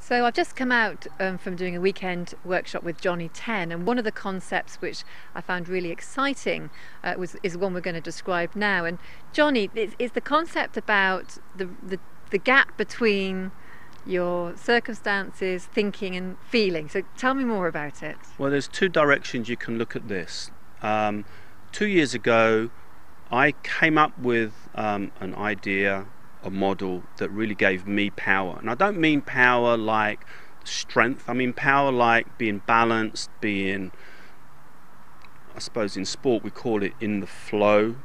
So I've just come out from doing a weekend workshop with Johnny Tenn, and one of the concepts which I found really exciting is one we're going to describe now. And Johnny, is the concept about the gap between your circumstances, thinking and feeling. So tell me more about it. Well, there's two directions you can look at this. 2 years ago, I came up with an idea, a model that really gave me power. And I don't mean power like strength. I mean power like being balanced, being, I suppose in sport we call it in the flow.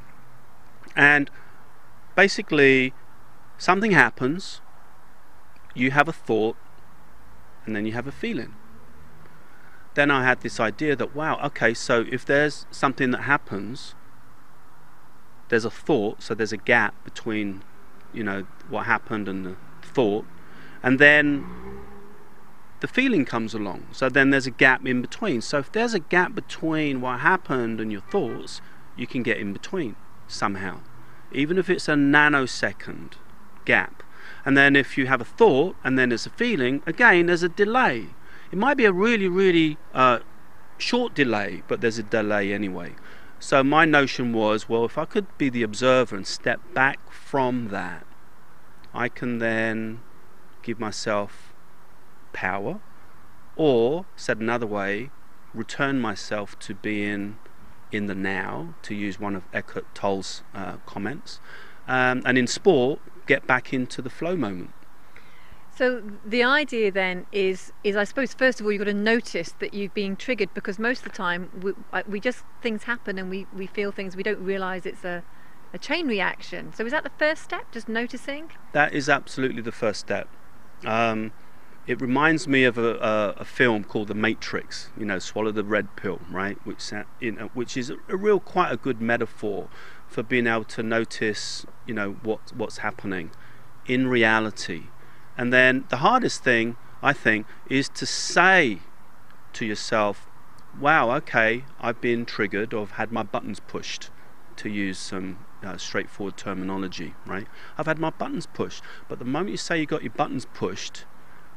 And basically something happens, you have a thought, and then you have a feeling. Then I had this idea that, wow, okay, so if there's something that happens, there's a thought, so there's a gap between, you know, what happened and the thought, and then the feeling comes along, so then there's a gap in between. So if there's a gap between what happened and your thoughts, you can get in between somehow, even if it's a nanosecond gap. And then if you have a thought and then there's a feeling, again there's a delay. It might be a really short delay, but there's a delay anyway. So my notion was, well, if I could be the observer and step back from that, I can then give myself power, or, said another way, return myself to being in the now, to use one of Eckhart Tolle's comments, and in sport, get back into the flow moment. So the idea then is I suppose first of all you've got to notice that you've been triggered, because most of the time we just, things happen and we feel things, we don't realise it's a chain reaction. So is that the first step, just noticing? That is absolutely the first step. It reminds me of a film called The Matrix, you know, swallow the red pill, right? Which is quite a good metaphor for being able to notice, you know, what's happening in reality. And then the hardest thing, I think, is to say to yourself, wow, okay, I've been triggered, or I've had my buttons pushed, to use some straightforward terminology, right? I've had my buttons pushed. But the moment you say you got your buttons pushed,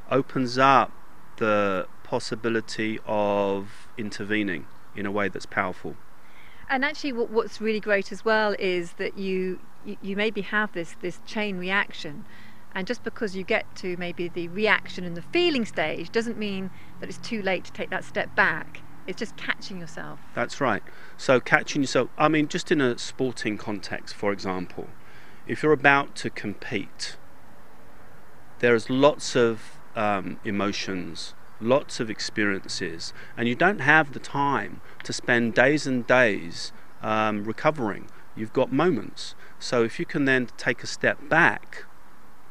opens up the possibility of intervening in a way that's powerful. And actually what's really great as well is that you maybe have this chain reaction, and just because you get to maybe the reaction and the feeling stage doesn't mean that it's too late to take that step back. It's just catching yourself. That's right. So catching yourself, I mean, just in a sporting context, for example, if you're about to compete, there's lots of emotions, lots of experiences, and you don't have the time to spend days and days recovering. You've got moments. So if you can then take a step back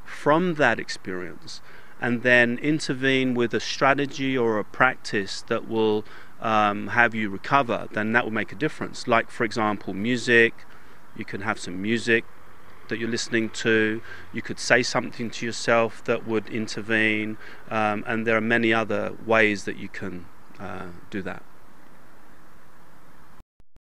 from that experience and then intervene with a strategy or a practice that will have you recover, then that will make a difference. Like, for example, music. You can have some music that you're listening to. You could say something to yourself that would intervene, and there are many other ways that you can do that.